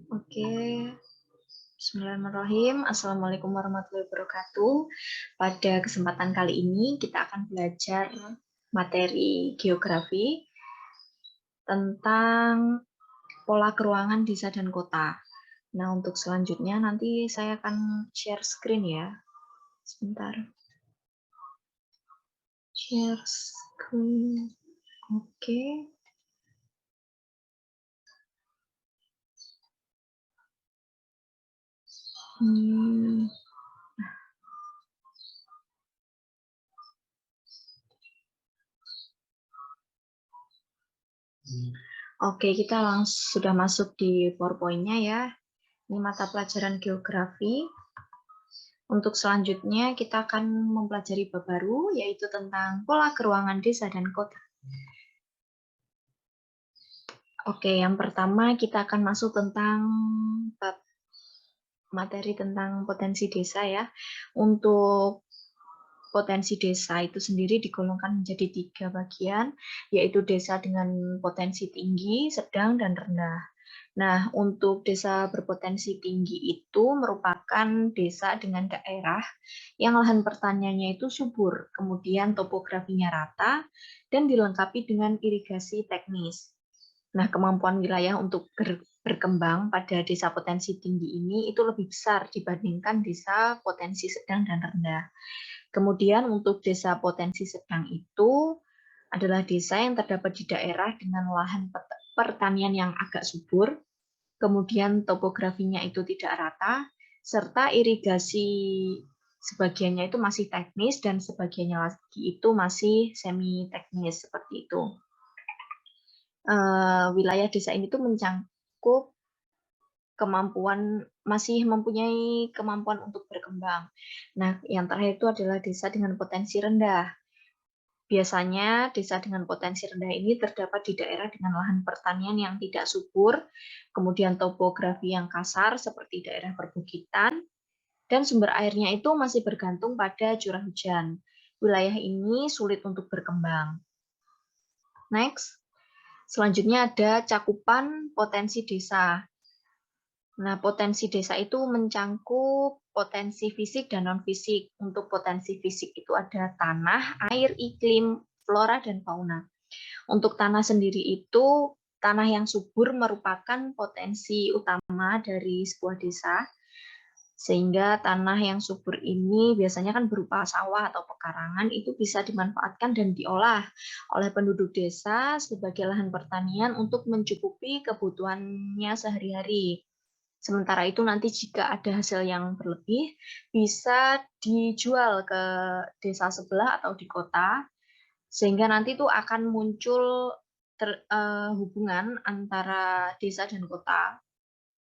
Oke, Bismillahirrahmanirrahim. Assalamualaikum warahmatullahi wabarakatuh. Pada kesempatan kali ini kita akan belajar materi geografi tentang pola keruangan desa dan kota. Nah, untuk selanjutnya nanti saya akan share screen ya. Sebentar. Share screen. Oke. Hmm. Oke, kita langsung sudah masuk di PowerPoint-nya ya. Ini mata pelajaran geografi. Untuk selanjutnya kita akan mempelajari bab baru, yaitu tentang pola keruangan desa dan kota. Oke, yang pertama kita akan masuk tentang bab materi tentang potensi desa ya. Untuk potensi desa itu sendiri digolongkan menjadi 3 bagian, yaitu desa dengan potensi tinggi, sedang, dan rendah. Nah, untuk desa berpotensi tinggi itu merupakan desa dengan daerah yang lahan pertaniannya itu subur, kemudian topografinya rata, dan dilengkapi dengan irigasi teknis. Nah, kemampuan wilayah untuk berkembang pada desa potensi tinggi ini itu lebih besar dibandingkan desa potensi sedang dan rendah. Kemudian untuk desa potensi sedang itu adalah desa yang terdapat di daerah dengan lahan pertanian yang agak subur, kemudian topografinya itu tidak rata, serta irigasi sebagiannya itu masih teknis dan sebagiannya lagi itu masih semi teknis seperti itu. Wilayah desa ini tuh mencangkup masih mempunyai kemampuan untuk berkembang. Nah, yang terakhir itu adalah desa dengan potensi rendah. Biasanya desa dengan potensi rendah ini terdapat di daerah dengan lahan pertanian yang tidak subur, kemudian topografi yang kasar seperti daerah perbukitan, dan sumber airnya itu masih bergantung pada curah hujan. Wilayah ini sulit untuk berkembang. Next, selanjutnya ada cakupan potensi desa. Nah, potensi desa itu mencangkup potensi fisik dan non-fisik. Untuk potensi fisik itu ada tanah, air, iklim, flora, dan fauna. Untuk tanah sendiri itu, tanah yang subur merupakan potensi utama dari sebuah desa, sehingga tanah yang subur ini biasanya kan berupa sawah atau pekarangan, itu bisa dimanfaatkan dan diolah oleh penduduk desa sebagai lahan pertanian untuk mencukupi kebutuhannya sehari-hari. Sementara itu nanti jika ada hasil yang berlebih, bisa dijual ke desa sebelah atau di kota, sehingga nanti tuh akan muncul hubungan antara desa dan kota,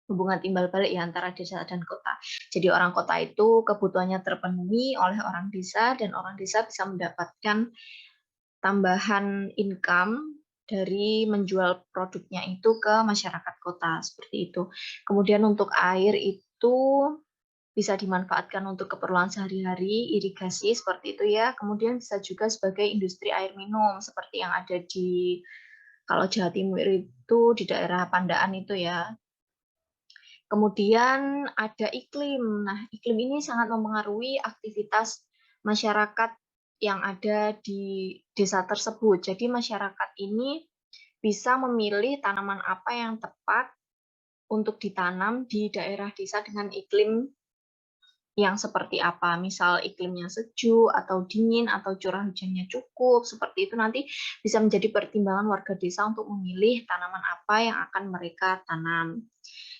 hubungan timbal balik ya antara desa dan kota. Jadi orang kota itu kebutuhannya terpenuhi oleh orang desa, dan orang desa bisa mendapatkan tambahan income dari menjual produknya itu ke masyarakat kota, seperti itu. Kemudian untuk air itu bisa dimanfaatkan untuk keperluan sehari-hari, irigasi seperti itu ya. Kemudian bisa juga sebagai industri air minum seperti yang ada di, kalau Jawa Timur itu di daerah Pandaan itu ya. Kemudian ada iklim. Nah, iklim ini sangat mempengaruhi aktivitas masyarakat yang ada di desa tersebut. Jadi masyarakat ini bisa memilih tanaman apa yang tepat untuk ditanam di daerah desa dengan iklim yang seperti apa. Misal iklimnya sejuk atau dingin atau curah hujannya cukup, seperti itu nanti bisa menjadi pertimbangan warga desa untuk memilih tanaman apa yang akan mereka tanam.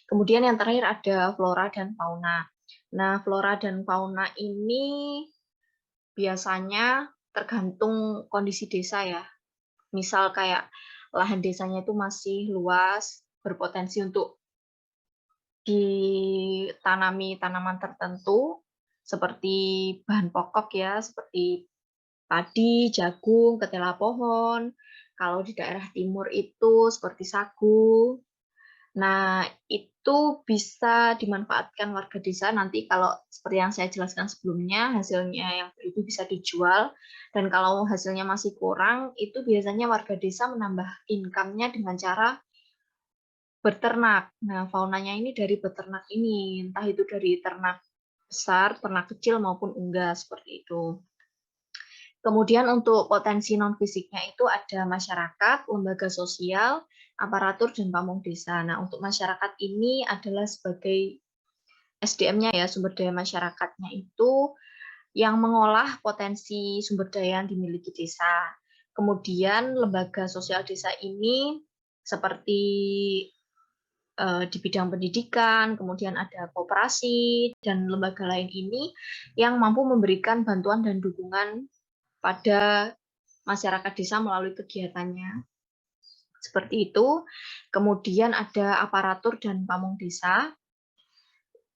Kemudian yang terakhir ada flora dan fauna. Nah, flora dan fauna ini biasanya tergantung kondisi desa ya. Misal kayak lahan desanya itu masih luas, berpotensi untuk ditanami tanaman tertentu, seperti bahan pokok ya, seperti padi, jagung, ketela pohon. Kalau di daerah timur itu seperti sagu. Nah, itu bisa dimanfaatkan warga desa nanti kalau seperti yang saya jelaskan sebelumnya, hasilnya yang itu bisa dijual, dan kalau hasilnya masih kurang, itu biasanya warga desa menambah income-nya dengan cara Berternak. Nah, faunanya ini dari beternak ini, entah itu dari ternak besar, ternak kecil maupun unggas seperti itu. Kemudian untuk potensi non-fisiknya itu ada masyarakat, lembaga sosial, aparatur, dan pamong desa. Nah, untuk masyarakat ini adalah sebagai SDM-nya ya, sumber daya masyarakatnya itu yang mengolah potensi sumber daya yang dimiliki desa. Kemudian lembaga sosial desa ini seperti di bidang pendidikan, kemudian ada koperasi, dan lembaga lain ini yang mampu memberikan bantuan dan dukungan pada masyarakat desa melalui kegiatannya. Seperti itu. Kemudian ada aparatur dan pamong desa.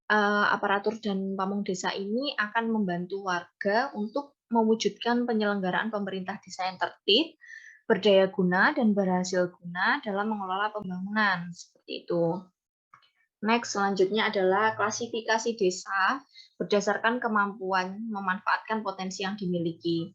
Aparatur dan pamong desa ini akan membantu warga untuk mewujudkan penyelenggaraan pemerintah desa yang tertib, berdaya guna, dan berhasil guna dalam mengelola pembangunan. Seperti itu. Next, selanjutnya adalah klasifikasi desa berdasarkan kemampuan memanfaatkan potensi yang dimiliki.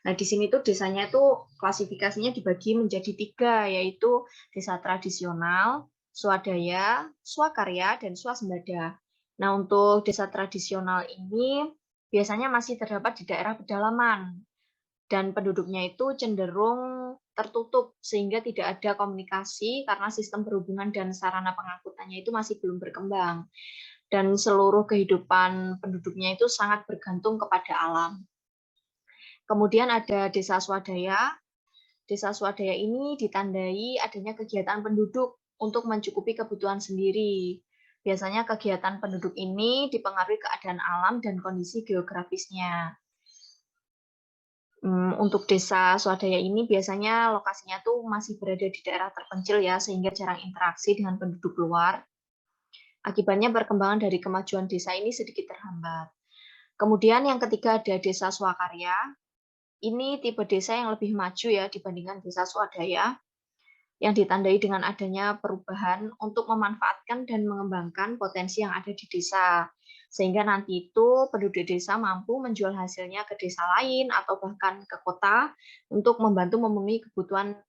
Nah, di sini tuh desanya itu klasifikasinya dibagi menjadi 3, yaitu desa tradisional, swadaya, swakarya, dan swasembada. Nah, untuk desa tradisional ini biasanya masih terdapat di daerah pedalaman, dan penduduknya itu cenderung tertutup sehingga tidak ada komunikasi karena sistem perhubungan dan sarana pengangkutannya itu masih belum berkembang. Dan seluruh kehidupan penduduknya itu sangat bergantung kepada alam. Kemudian ada desa swadaya. Desa swadaya ini ditandai adanya kegiatan penduduk untuk mencukupi kebutuhan sendiri. Biasanya kegiatan penduduk ini dipengaruhi keadaan alam dan kondisi geografisnya. Untuk desa swadaya ini biasanya lokasinya tuh masih berada di daerah terpencil ya, sehingga jarang interaksi dengan penduduk luar. Akibatnya perkembangan dari kemajuan desa ini sedikit terhambat. Kemudian yang ketiga ada desa swakarya. Ini tipe desa yang lebih maju ya dibandingkan desa swadaya, yang ditandai dengan adanya perubahan untuk memanfaatkan dan mengembangkan potensi yang ada di desa. Sehingga nanti itu penduduk desa mampu menjual hasilnya ke desa lain atau bahkan ke kota untuk membantu memenuhi kebutuhan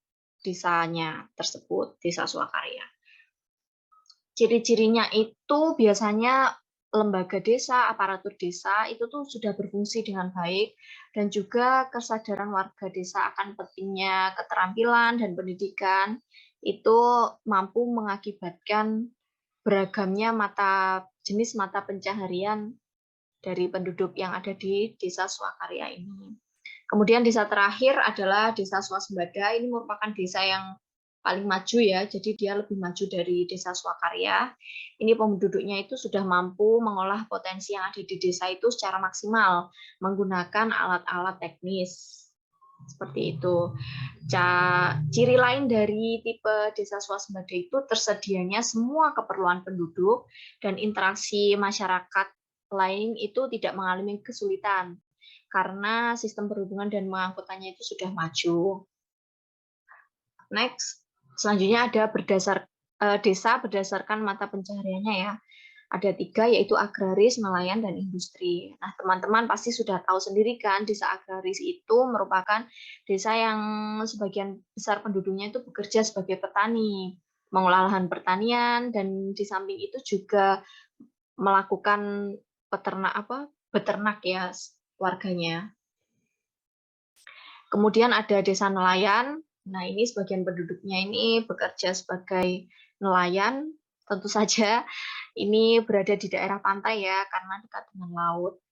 desanya tersebut, desa swakarya. Ciri-cirinya itu biasanya lembaga desa, aparatur desa itu tuh sudah berfungsi dengan baik, dan juga kesadaran warga desa akan pentingnya keterampilan dan pendidikan itu mampu mengakibatkan beragamnya jenis mata pencaharian dari penduduk yang ada di desa swakarya ini. Kemudian desa terakhir adalah desa swasembada. Ini merupakan desa yang paling maju ya, jadi dia lebih maju dari desa swakarya. Ini penduduknya itu sudah mampu mengolah potensi yang ada di desa itu secara maksimal menggunakan alat-alat teknis. Seperti itu. Ciri lain dari tipe desa swasembada itu tersedianya semua keperluan penduduk dan interaksi masyarakat lain itu tidak mengalami kesulitan karena sistem perhubungan dan pengangkutannya itu sudah maju. Next, selanjutnya ada desa berdasarkan mata pencahariannya ya. Ada 3, yaitu agraris, nelayan, dan industri. Nah, teman-teman pasti sudah tahu sendiri kan, desa agraris itu merupakan desa yang sebagian besar penduduknya itu bekerja sebagai petani, mengolah lahan pertanian, dan di samping itu juga melakukan beternak ya warganya. Kemudian ada desa nelayan. Nah, ini sebagian penduduknya ini bekerja sebagai nelayan. Tentu saja ini berada di daerah pantai ya, karena dekat dengan laut.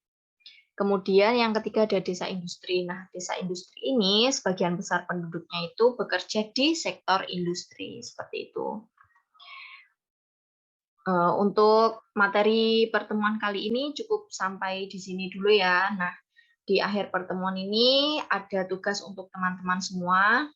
Kemudian yang ketiga ada desa industri. Nah, desa industri ini sebagian besar penduduknya itu bekerja di sektor industri, seperti itu. Untuk materi pertemuan kali ini cukup sampai di sini dulu ya. Nah, di akhir pertemuan ini ada tugas untuk teman-teman semua,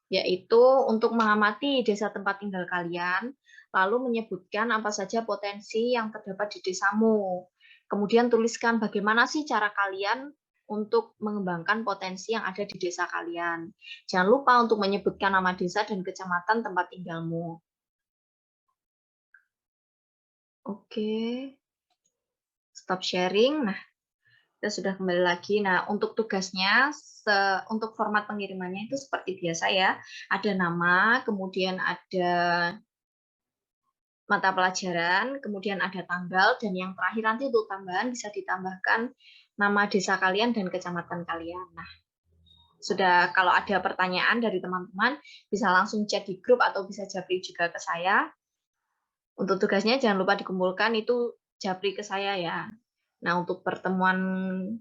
yaitu untuk mengamati desa tempat tinggal kalian, lalu menyebutkan apa saja potensi yang terdapat di desamu. Kemudian tuliskan bagaimana sih cara kalian untuk mengembangkan potensi yang ada di desa kalian. Jangan lupa untuk menyebutkan nama desa dan kecamatan tempat tinggalmu. Oke, stop sharing. Nah, kita sudah kembali lagi. Nah, untuk tugasnya, untuk format pengirimannya itu seperti biasa ya. Ada nama, kemudian ada mata pelajaran, kemudian ada tanggal, dan yang terakhir nanti untuk tambahan bisa ditambahkan nama desa kalian dan kecamatan kalian. Nah, sudah kalau ada pertanyaan dari teman-teman, bisa langsung chat di grup atau bisa japri juga ke saya. Untuk tugasnya jangan lupa dikumpulkan, itu japri ke saya ya. Nah, untuk pertemuan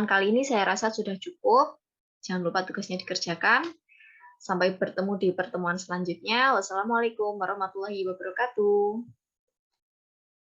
kali ini saya rasa sudah cukup. Jangan lupa tugasnya dikerjakan. Sampai bertemu di pertemuan selanjutnya. Wassalamualaikum warahmatullahi wabarakatuh.